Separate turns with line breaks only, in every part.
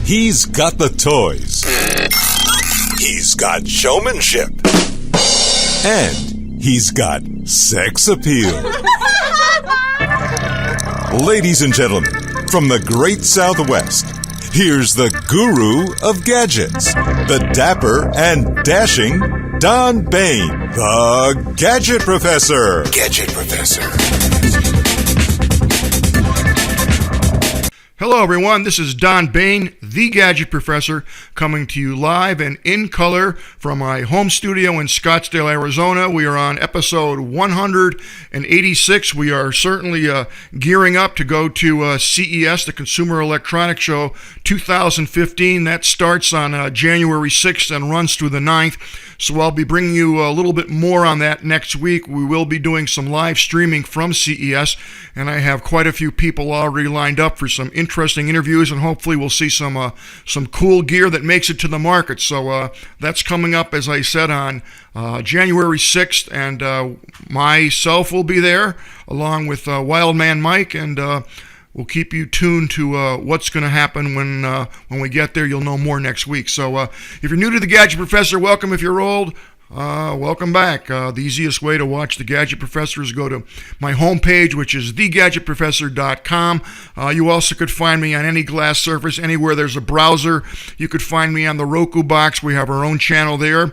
He's got the toys. He's got showmanship. And he's got sex appeal. Ladies and gentlemen, from the great Southwest, here's the guru of gadgets, the dapper and dashing Don Baine, the Gadget Professor. Gadget Professor.
Hello, everyone. This is Don Baine, the Gadget Professor, coming to you live and in color from my home studio in Scottsdale, Arizona. We are on episode 186. We are certainly gearing up to go to CES, the Consumer Electronics Show 2015. That starts on January 6th and runs through the 9th. So I'll be bringing you a little bit more on that next week. We will be doing some live streaming from CES, and I have quite a few people already lined up for some interesting interviews, and hopefully we'll see some cool gear that makes it to the market. So that's coming up, as I said, on January 6th, and myself will be there along with Wildman Mike, and we'll keep you tuned to what's going to happen when we get there. You'll know more next week. So if you're new to the Gadget Professor, welcome. If you're old, welcome back. The easiest way to watch the Gadget Professor is go to my homepage, which is thegadgetprofessor.com. You also could find me on any glass surface, anywhere there's a browser. You could find me on the Roku box. We have our own channel there.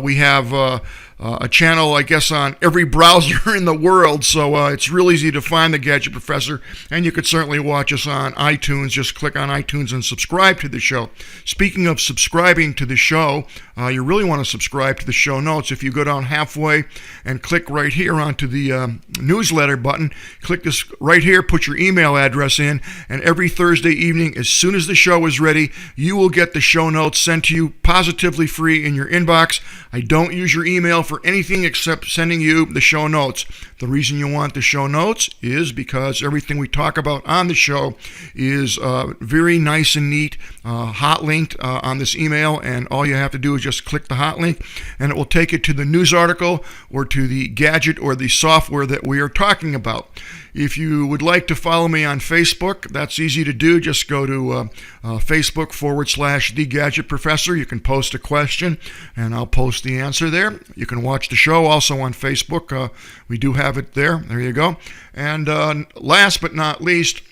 We have a channel, I guess, on every browser in the world, so it's real easy to find the Gadget Professor, and you could certainly watch us on iTunes. Just click on iTunes and subscribe to the show. Speaking of subscribing to the show, you really want to subscribe to the show notes. If you go down halfway and click right here onto the newsletter button, click this right here, put your email address in, and every Thursday evening, as soon as the show is ready, you will get the show notes sent to you positively free in your inbox. I don't use your email for anything except sending you the show notes. The reason you want the show notes is because everything we talk about on the show is very nice and neat, hot linked on this email, and all you have to do is just click the hot link, and it will take you to the news article or to the gadget or the software that we are talking about. If you would like to follow me on Facebook, that's easy to do. Just go to Facebook.com/The Gadget Professor. You can post a question, and I'll post the answer there. You can watch the show also on Facebook. We do have it there. There you go. And last but not least,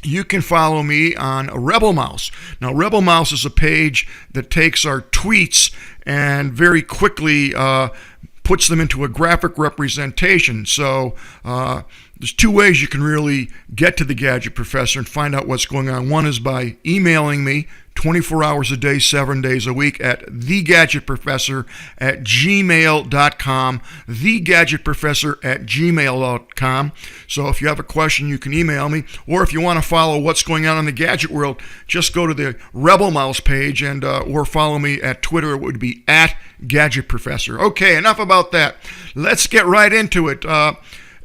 you can follow me on Rebel Mouse. Now, Rebel Mouse is a page that takes our tweets and very quickly puts them into a graphic representation. So there's two ways you can really get to the Gadget Professor and find out what's going on. One is by emailing me 24 hours a day, 7 days a week at thegadgetprofessor@gmail.com, thegadgetprofessor@gmail.com. So if you have a question, you can email me. Or if you want to follow what's going on in the gadget world, just go to the Rebel Mouse page and or follow me at Twitter. It would be @GadgetProfessor. Okay, enough about that. Let's get right into it.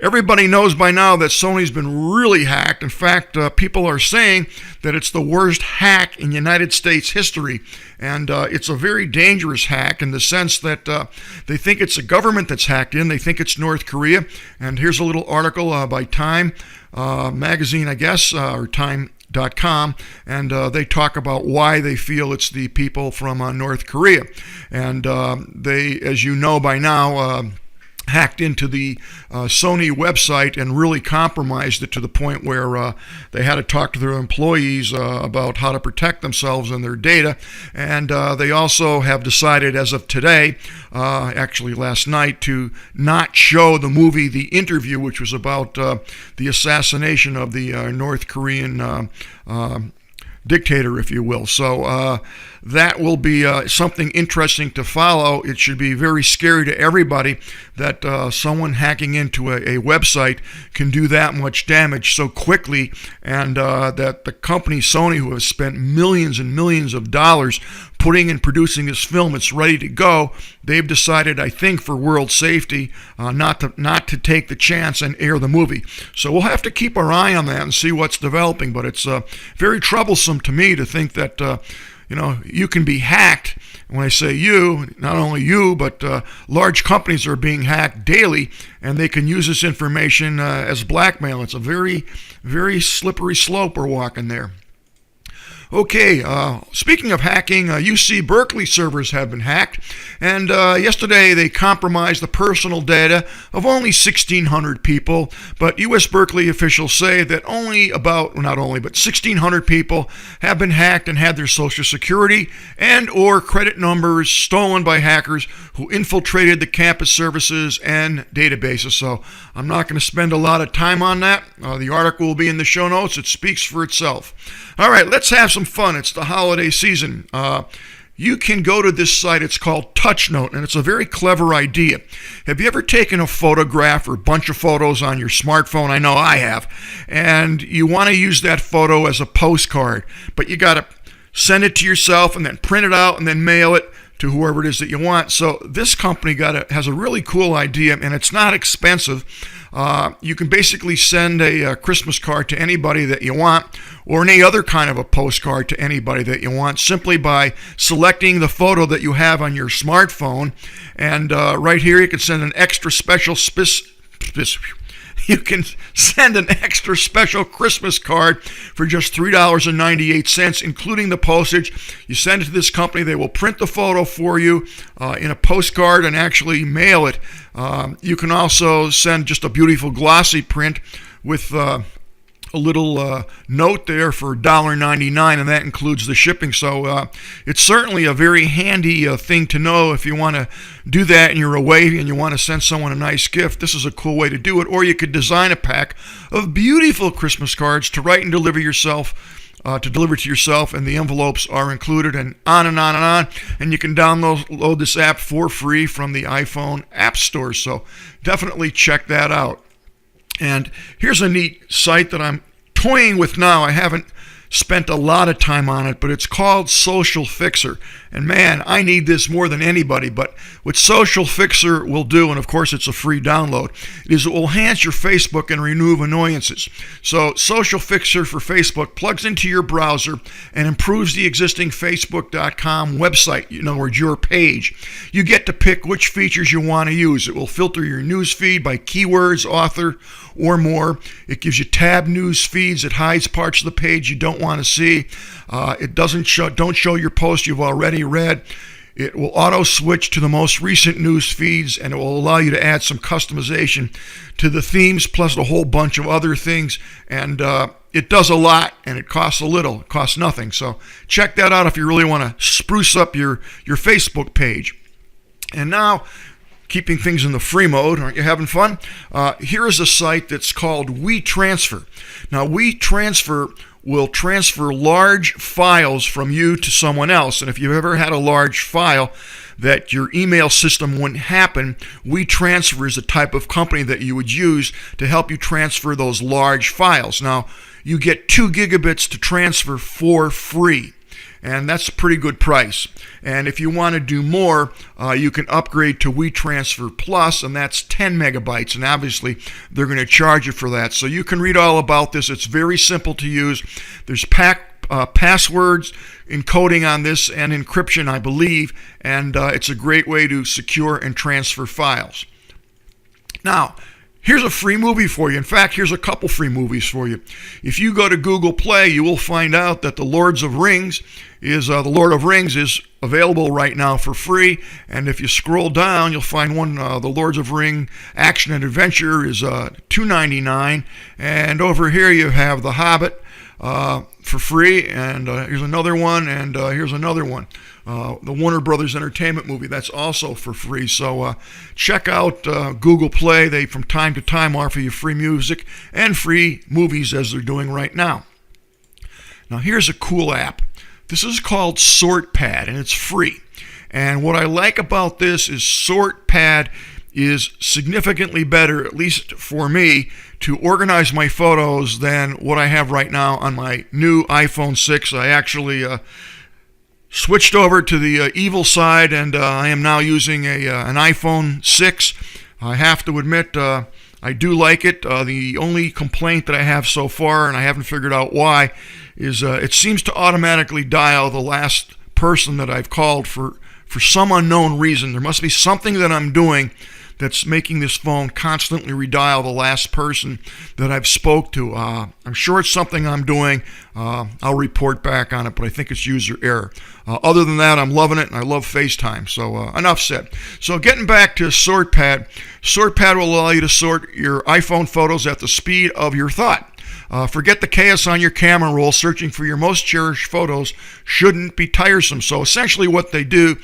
Everybody knows by now that Sony's been really hacked. In fact, people are saying that it's the worst hack in United States history. And it's a very dangerous hack in the sense that they think it's a government that's hacked in. They think it's North Korea. And here's a little article by Time magazine, I guess, or Time.com, and they talk about why they feel it's the people from North Korea. And they, as you know by now, hacked into the Sony website and really compromised it to the point where they had to talk to their employees about how to protect themselves and their data. And they also have decided as of today, actually last night, to not show the movie The Interview, which was about the assassination of the North Korean dictator, if you will. So that will be something interesting to follow. It should be very scary to everybody that someone hacking into a website can do that much damage so quickly, and that the company Sony, who has spent millions and millions of dollars putting and producing this film, it's ready to go. They've decided, I think, for world safety, not to take the chance and air the movie. So we'll have to keep our eye on that and see what's developing. But it's very troublesome to me to think that you can be hacked. When I say you, not only you, but large companies are being hacked daily, and they can use this information as blackmail. It's a very, very slippery slope we're walking there. Okay, speaking of hacking, UC Berkeley servers have been hacked, and yesterday they compromised the personal data of only 1,600 people, but U.S. Berkeley officials say that not only, but 1,600 people have been hacked and had their social security and or credit numbers stolen by hackers who infiltrated the campus services and databases. So I'm not going to spend a lot of time on that. The article will be in the show notes. It speaks for itself. All right, let's have some fun. It's the holiday season. You can go to this site. It's called TouchNote, and it's a very clever idea. Have you ever taken a photograph or a bunch of photos on your smartphone? I know I have. And you want to use that photo as a postcard, but you got to send it to yourself and then print it out and then mail it to whoever it is that you want. So this company has a really cool idea, and it's not expensive. You can basically send a Christmas card to anybody that you want, or any other kind of a postcard to anybody that you want, simply by selecting the photo that you have on your smartphone. And right here you can send an extra special you can send an extra special Christmas card for just $3.98, including the postage. You send it to this company. They will print the photo for you in a postcard and actually mail it. You can also send just a beautiful glossy print with a little note there for $1.99, and that includes the shipping. So it's certainly a very handy thing to know if you want to do that and you're away and you want to send someone a nice gift. This is a cool way to do it. Or you could design a pack of beautiful Christmas cards to write and deliver to yourself, and the envelopes are included, and on and on and on. And you can download this app for free from the iPhone App Store. So definitely check that out. And here's a neat site that I'm toying with now. I haven't spent a lot of time on it, but it's called Social Fixer. And man, I need this more than anybody. But what Social Fixer will do, and of course it's a free download, is it will enhance your Facebook and remove annoyances. So Social Fixer for Facebook plugs into your browser and improves the existing Facebook.com website, in other words, your page. You get to pick which features you want to use. It will filter your news feed by keywords, author, or more. It gives you tab news feeds. It hides parts of the page you don't want to see. It don't show your post you've already read. It will auto switch to the most recent news feeds, and it will allow you to add some customization to the themes, plus a whole bunch of other things. And it does a lot, and it costs a little. It costs nothing. So check that out if you really want to spruce up your Facebook page. And now, keeping things in the free mode, aren't you having fun? Here is a site that's called WeTransfer. Now, WeTransfer will transfer large files from you to someone else. And if you've ever had a large file that your email system wouldn't happen, WeTransfer is the type of company that you would use to help you transfer those large files. Now, you get 2 gigabits to transfer for free. And that's a pretty good price. And if you want to do more, you can upgrade to WeTransfer Plus, and that's 10 megabytes. And obviously, they're going to charge you for that. So you can read all about this. It's very simple to use. There's passwords encoding on this and encryption, I believe. And it's a great way to secure and transfer files. Now, here's a free movie for you. In fact, here's a couple free movies for you. If you go to Google Play, you will find out that The Lord of Rings is available right now for free. And if you scroll down, you'll find one, The Lords of Ring Action and Adventure is $2.99. And over here you have The Hobbit for free. And here's another one, and here's another one. The Warner Brothers Entertainment movie, that's also for free. So check out Google Play. They from time to time offer you free music and free movies, as they're doing right now. Now here's a cool app. This is called SortPad, and it's free. And what I like about this is SortPad is significantly better, at least for me, to organize my photos than what I have right now on my new iPhone 6. I actually switched over to the evil side, and I am now using an iPhone 6. I have to admit, I do like it. The only complaint that I have so far, and I haven't figured out why, is it seems to automatically dial the last person that I've called for some unknown reason. There must be something that I'm doing that's making this phone constantly redial the last person that I've spoke to. I'm sure it's something I'm doing. I'll report back on it, but I think it's user error. Other than that, I'm loving it, and I love FaceTime. So enough said. So getting back to SortPad, SortPad will allow you to sort your iPhone photos at the speed of your thought. Forget the chaos on your camera roll. Searching for your most cherished photos shouldn't be tiresome. So essentially what they do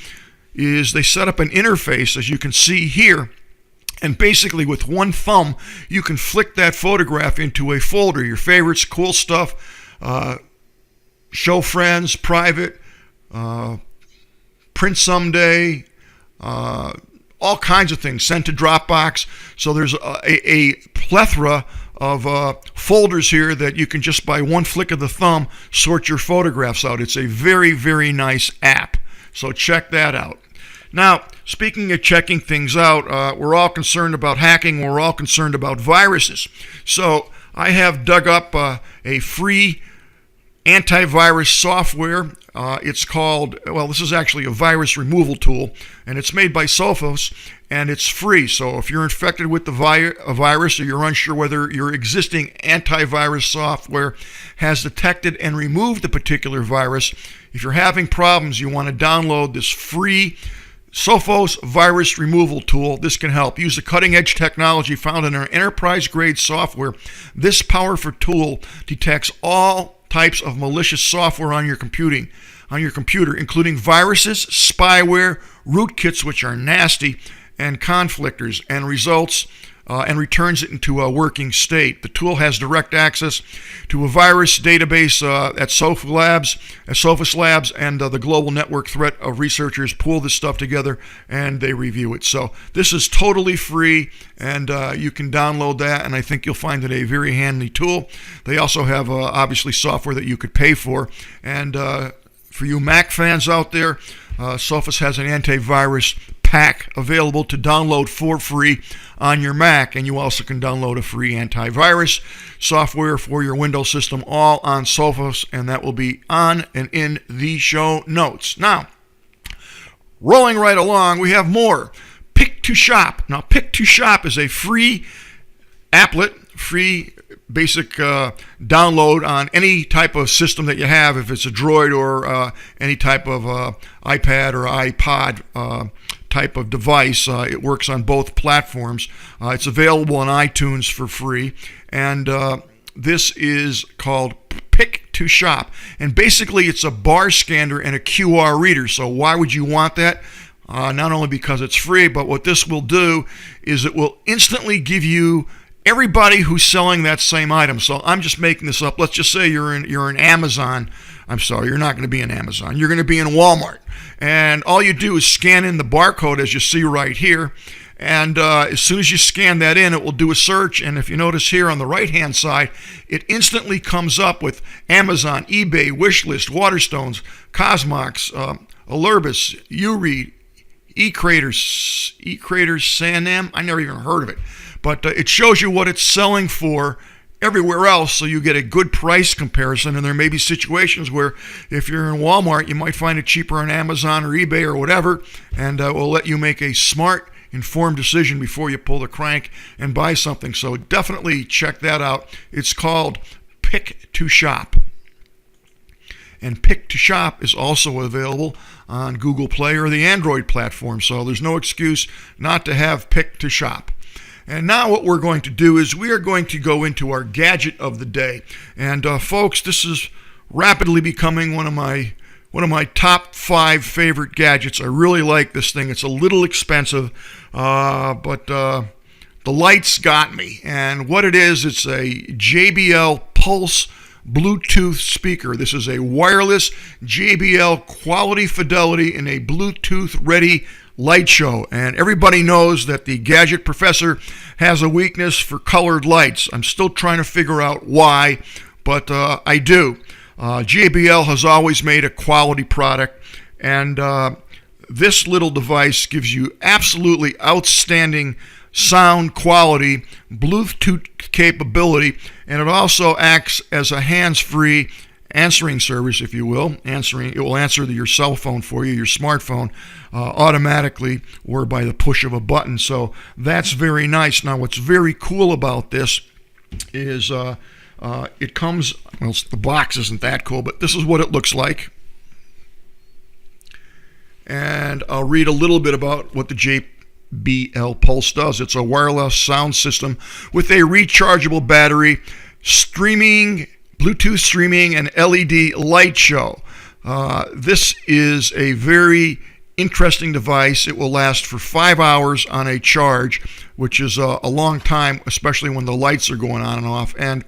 is they set up an interface, as you can see here, and basically with one thumb you can flick that photograph into a folder, your favorites, cool stuff, show friends, private, print someday, all kinds of things, sent to Dropbox. So there's a plethora of folders here that you can just by one flick of the thumb sort your photographs out. It's a very, very nice app. So check that out. Now, speaking of checking things out, we're all concerned about hacking. We're all concerned about viruses. So I have dug up a free antivirus software. It's called, this is actually a virus removal tool, and it's made by Sophos, and it's free. So if you're infected with a virus, or you're unsure whether your existing antivirus software has detected and removed the particular virus, if you're having problems, you want to download this free Sophos virus removal tool. This can help. Use the cutting-edge technology found in our enterprise-grade software. This powerful tool detects all types of malicious software on your computer, including viruses, spyware, rootkits, which are nasty, and conflictors, and results and returns it into a working state. The tool has direct access to a virus database at Sophos Labs, and the global network threat of researchers pull this stuff together and they review it. So this is totally free, and you can download that, and I think you'll find it a very handy tool. They also have obviously software that you could pay for, and for you Mac fans out there, Sophos has an antivirus pack available to download for free on your Mac, and you also can download a free antivirus software for your Windows system, all on Sophos, and that will be on and in the show notes. Now, rolling right along, we have more. PickToShop. Now, PickToShop is a free applet, free basic download on any type of system that you have, if it's a Droid or any type of iPad or iPod type of device. It works on both platforms. It's available on iTunes for free, and this is called PickToShop, and basically it's a bar scanner and a QR reader. So why would you want that? Not only because it's free, but what this will do is it will instantly give you everybody who's selling that same item. So I'm just making this up. Let's just say you're in Amazon. I'm sorry, you're not going to be in Amazon. You're going to be in Walmart. And all you do is scan in the barcode, as you see right here. And as soon as you scan that in, it will do a search. And if you notice here on the right-hand side, it instantly comes up with Amazon, eBay, Wishlist, Waterstones, Cosmox, Alurbis, URead, eCraters, Sanam. I never even heard of it. But it shows you what it's selling for everywhere else, so you get a good price comparison. And there may be situations where if you're in Walmart, you might find it cheaper on Amazon or eBay or whatever, and it will let you make a smart, informed decision before you pull the crank and buy something. So definitely check that out. It's called PickToShop. And PickToShop is also available on Google Play or the Android platform, so there's no excuse not to have PickToShop. And now what we're going to do is we are going to go into our gadget of the day. And folks, this is rapidly becoming one of my top 5 favorite gadgets. I really like this thing. It's a little expensive, but the lights got me. And what it is, it's a JBL Pulse Bluetooth speaker. This is a wireless JBL quality fidelity in a Bluetooth ready light show, and everybody knows that the Gadget Professor has a weakness for colored lights. I'm still trying to figure out why, but I do. JBL has always made a quality product, and this little device gives you absolutely outstanding sound quality, Bluetooth capability, and it also acts as a hands-free answering service, if you will. It will answer your cell phone for you, your smartphone, automatically or by the push of a button. So that's very nice. Now, what's very cool about this is it comes, well, the box isn't that cool, but this is what it looks like. And I'll read a little bit about what the JBL Pulse does. It's a wireless sound system with a rechargeable battery, Bluetooth streaming, and LED light show. This is a very interesting device. It will last for 5 hours on a charge, which is a long time, especially when the lights are going on and off. And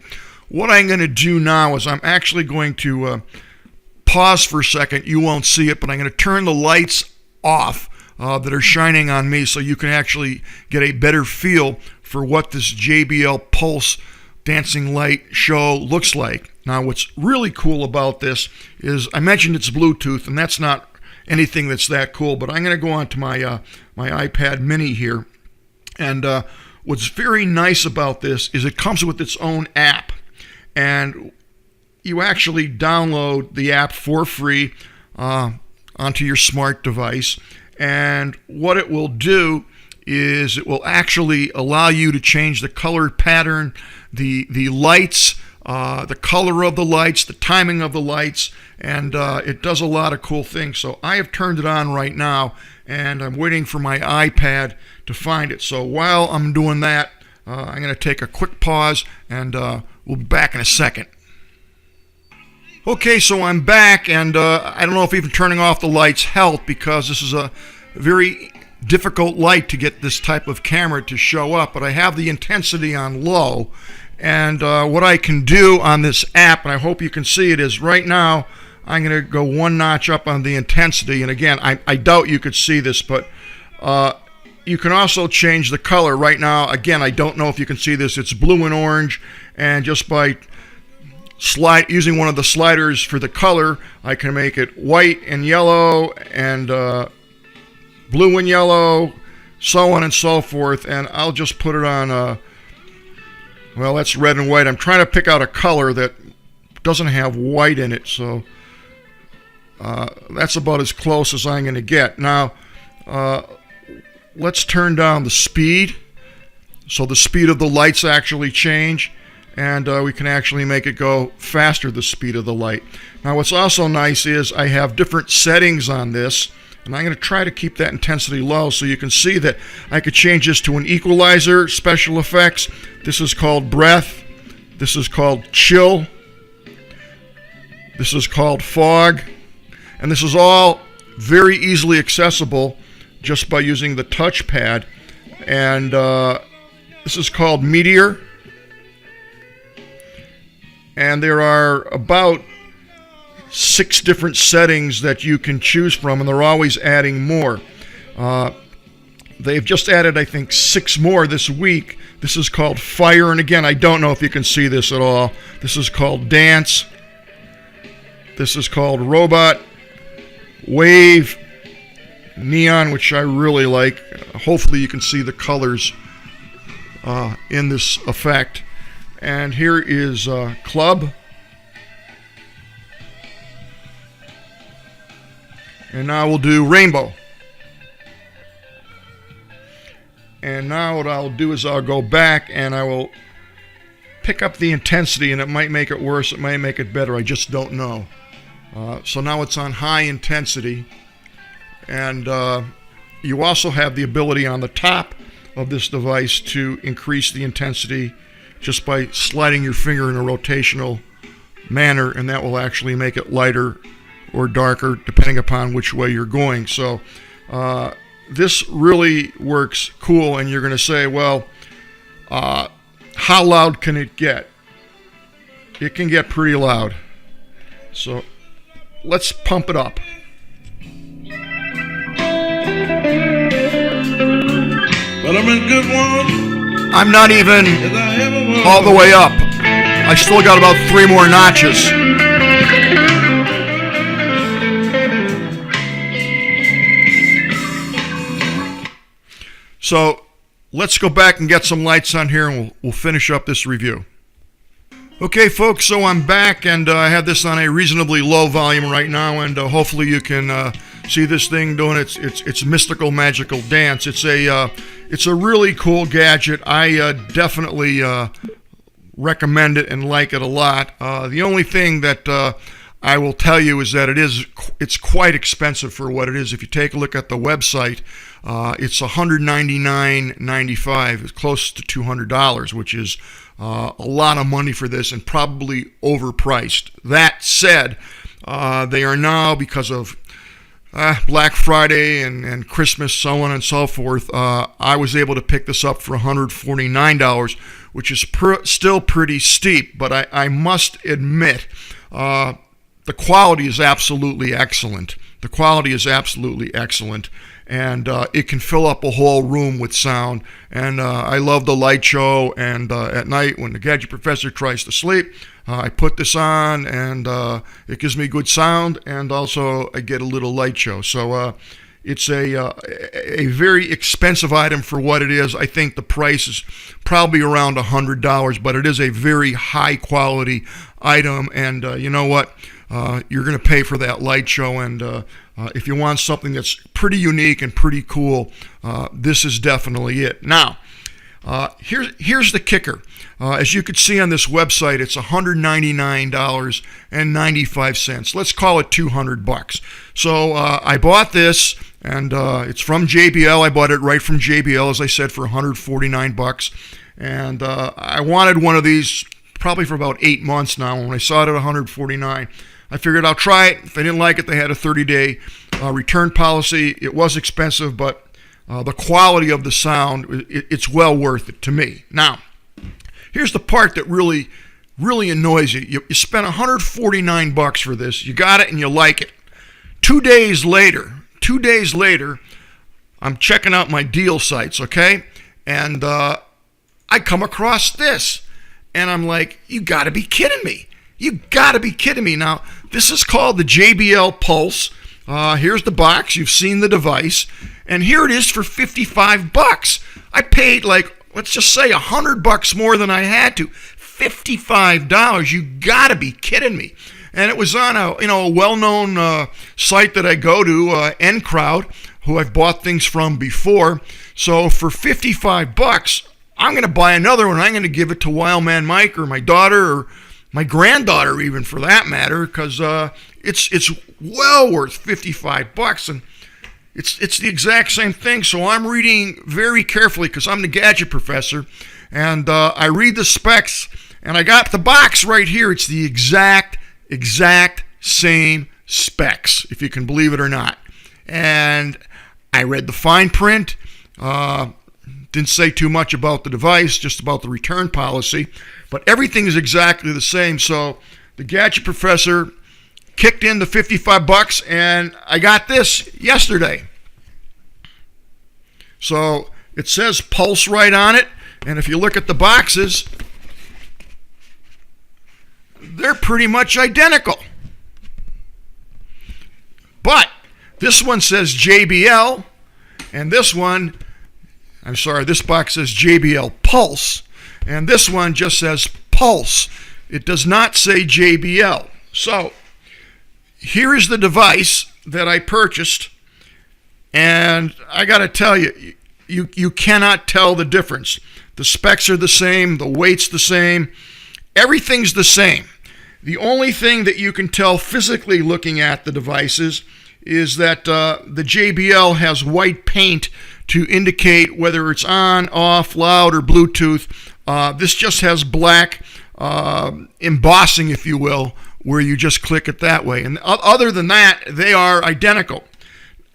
what I'm going to do now is I'm actually going to pause for a second. You won't see it, but I'm going to turn the lights off that are shining on me so you can actually get a better feel for what this JBL Pulse dancing light show looks like. Now, what's really cool about this is I mentioned it's Bluetooth, and that's not anything that's that cool, but I'm going to go on to my iPad mini here. And what's very nice about this is it comes with its own app, and you actually download the app for free onto your smart device. And what it will do is it will actually allow you to change the color pattern, the lights, the color of the lights, the timing of the lights, and it does a lot of cool things. So I have turned it on right now, and I'm waiting for my iPad to find it. So while I'm doing that, I'm going to take a quick pause, and we'll be back in a second. Okay, so I'm back, and I don't know if even turning off the lights helped, because this is a very difficult light to get this type of camera to show up, but I have the intensity on low. And what I can do on this app, and I hope you can see it, is right now I'm going to go one notch up on the intensity. And again, I doubt you could see this, but you can also change the color. Right now, again, I don't know if you can see this. It's blue and orange, and just by using one of the sliders for the color, I can make it white and yellow and blue and yellow, so on and so forth. And I'll just put it on, well, that's red and white. I'm trying to pick out a color that doesn't have white in it, so that's about as close as I'm going to get. Now, let's turn down the speed, so the speed of the lights actually change, and we can actually make it go faster, the speed of the light. Now, what's also nice is I have different settings on this, and I'm going to try to keep that intensity low so you can see that I could change this to an equalizer, special effects. This is called breath. This is called chill. This is called fog. And this is all very easily accessible just by using the touchpad. And this is called meteor. And there are about 6 different settings that you can choose from, and they're always adding more. They've just added, I think, 6 more this week. This is called fire, and again, I don't know if you can see this at all. This is called dance. This is called robot, wave, neon, which I really like. Hopefully you can see the colors in this effect. And here is club. And now we'll do rainbow. And now what I'll do is I'll go back and I will pick up the intensity, and it might make it worse, it might make it better, I just don't know. So now it's on high intensity. And you also have the ability on the top of this device to increase the intensity just by sliding your finger in a rotational manner, and that will actually make it lighter or darker depending upon which way you're going. So this really works cool, and you're going to say, well, how loud can it get? It can get pretty loud. So let's pump it up.
Well, I'm a good one.
I'm not even all the way up. I still got about 3 more notches. So let's go back and get some lights on here, and we'll finish up this review. Okay, folks, so I'm back, and I have this on a reasonably low volume right now, and hopefully you can see this thing doing its mystical, magical dance. It's a really cool gadget. I definitely recommend it and like it a lot. The only thing that I will tell you is that it's quite expensive for what it is. If you take a look at the website, it's $199.95. It's close to $200, which is a lot of money for this and probably overpriced. That said, they are now, because of Black Friday and Christmas, so on and so forth, I was able to pick this up for $149, which is still pretty steep, but I must admit, the quality is absolutely excellent. And it can fill up a whole room with sound. And I love the light show. And at night, when the Gadget Professor tries to sleep, I put this on, and it gives me good sound. And also, I get a little light show. So it's a very expensive item for what it is. I think the price is probably around $100, but it is a very high quality item. And you know what? You're going to pay for that light show, and if you want something that's pretty unique and pretty cool, this is definitely it. Now, here's the kicker. As you can see on this website, it's $199.95. Let's call it $200. So I bought this, and it's from JBL. I bought it right from JBL, as I said, for $149. And I wanted one of these probably for about 8 months now. When I saw it at $149, I figured I'll try it. If I didn't like it, they had a 30-day return policy. It was expensive, but the quality of the sound, it's well worth it to me. Now, here's the part that really annoys you. You spent $149 for this. You got it and you like it. 2 days later, I'm checking out my deal sites, okay? And I come across this. And I'm like, you got to be kidding me. Now, this is called the JBL Pulse. Here's the box. You've seen the device. And here it is for $55. I paid, let's just say $100 more than I had to. $55. You got to be kidding me. And it was on a well-known site that I go to, N-Crowd, who I've bought things from before. So for $55, I'm going to buy another one. I'm going to give it to Wildman Mike or my daughter or my granddaughter, even, for that matter, because it's well worth $55, and it's the exact same thing. So I'm reading very carefully because I'm the Gadget Professor, and I read the specs, and I got the box right here. It's the exact same specs, if you can believe it or not. And I read the fine print. Didn't say too much about the device, just about the return policy. But everything is exactly the same. So the Gadget Professor kicked in the $55, and I got this yesterday. So it says Pulse right on it. And if you look at the boxes, they're pretty much identical. But this one says JBL, and this box says JBL Pulse, and this one just says Pulse. It does not say JBL. So here is the device that I purchased, and I got to tell you, you cannot tell the difference. The specs are the same, the weight's the same, everything's the same. The only thing that you can tell physically looking at the devices is that the JBL has white paint to indicate whether it's on, off, loud, or Bluetooth. This just has black embossing, if you will, where you just click it that way. And other than that, they are identical.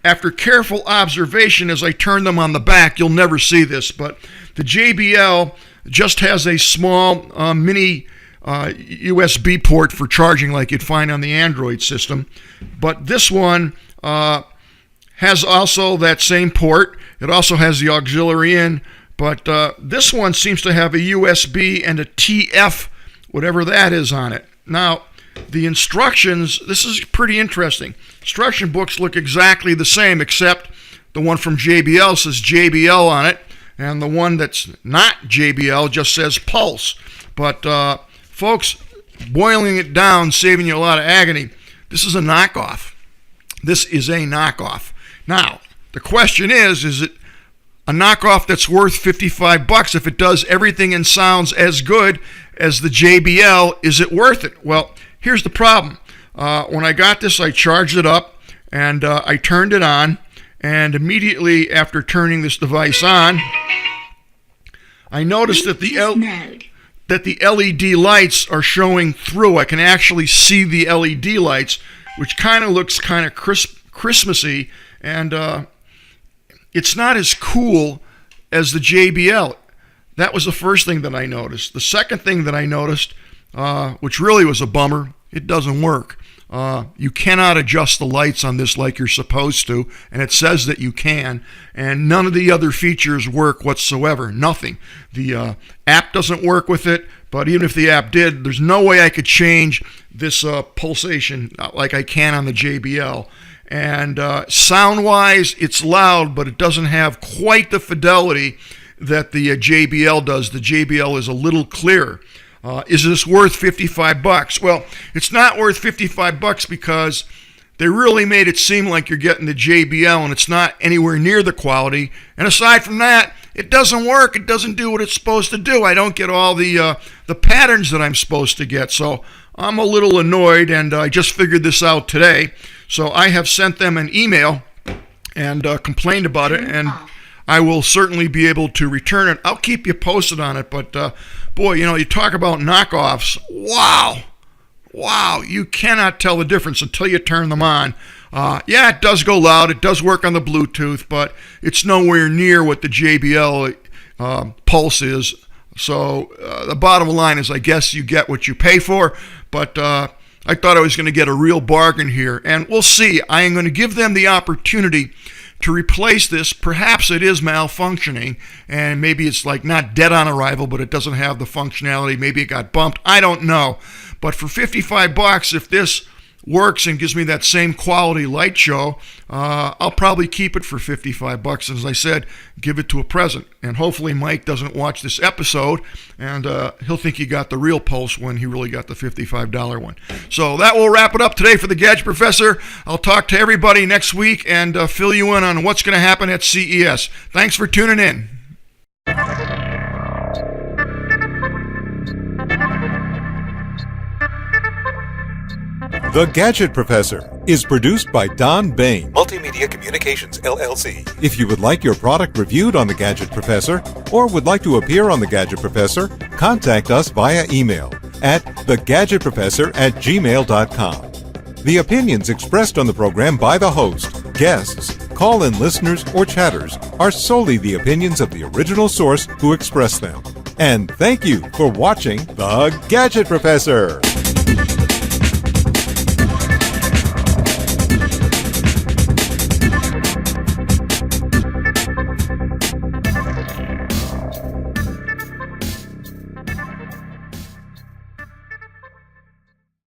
After careful observation, as I turn them on the back, you'll never see this, but the JBL just has a small mini USB port for charging like you'd find on the Android system. But this one has also that same port. It also has the auxiliary in, but this one seems to have a USB and a TF, whatever that is, on it. Now, the instructions, this is pretty interesting. Instruction books look exactly the same, except the one from JBL says JBL on it, and the one that's not JBL just says Pulse. But folks, boiling it down, saving you a lot of agony, this is a knockoff. This is a knockoff. Now, the question is it a knockoff that's worth $55? If it does everything and sounds as good as the JBL, is it worth it? Well, here's the problem. When I got this, I charged it up, and I turned it on, and immediately after turning this device on, I noticed that the LED lights are showing through. I can actually see the LED lights, which kind of looks kind of Christmassy, and it's not as cool as the JBL. That was the first thing that I noticed. The second thing that I noticed, which really was a bummer, it doesn't work. You cannot adjust the lights on this like you're supposed to, and it says that you can, and none of the other features work whatsoever. Nothing. The app doesn't work with it, but even if the app did, there's no way I could change this pulsation like I can on the JBL. And sound-wise, it's loud, but it doesn't have quite the fidelity that the JBL does. The JBL is a little clearer. Is this worth $55? Well, it's not worth $55 because they really made it seem like you're getting the JBL, and it's not anywhere near the quality. And aside from that, it doesn't work. It doesn't do what it's supposed to do. I don't get all the patterns that I'm supposed to get. So I'm a little annoyed, and I just figured this out today. So I have sent them an email and complained about it, and I will certainly be able to return it. I'll keep you posted on it, but boy, you talk about knockoffs. Wow, you cannot tell the difference until you turn them on. Yeah, it does go loud. It does work on the Bluetooth, but it's nowhere near what the JBL Pulse is. So the bottom line is, I guess you get what you pay for, but I thought I was going to get a real bargain here, and we'll see. I am going to give them the opportunity to replace this. Perhaps it is malfunctioning, and maybe it's like not dead on arrival, but it doesn't have the functionality. Maybe it got bumped. I don't know. But for $55, if this works and gives me that same quality light show, I'll probably keep it for $55. And as I said, give it to a present. And hopefully Mike doesn't watch this episode, and he'll think he got the real Pulse when he really got the $55 one. So that will wrap it up today for the Gadget Professor. I'll talk to everybody next week and fill you in on what's going to happen at CES. Thanks for tuning in.
The Gadget Professor is produced by Don Baine, Multimedia Communications, LLC. If you would like your product reviewed on The Gadget Professor or would like to appear on The Gadget Professor, contact us via email at thegadgetprofessor@gmail.com. The opinions expressed on the program by the host, guests, call-in listeners, or chatters are solely the opinions of the original source who expressed them. And thank you for watching The Gadget Professor.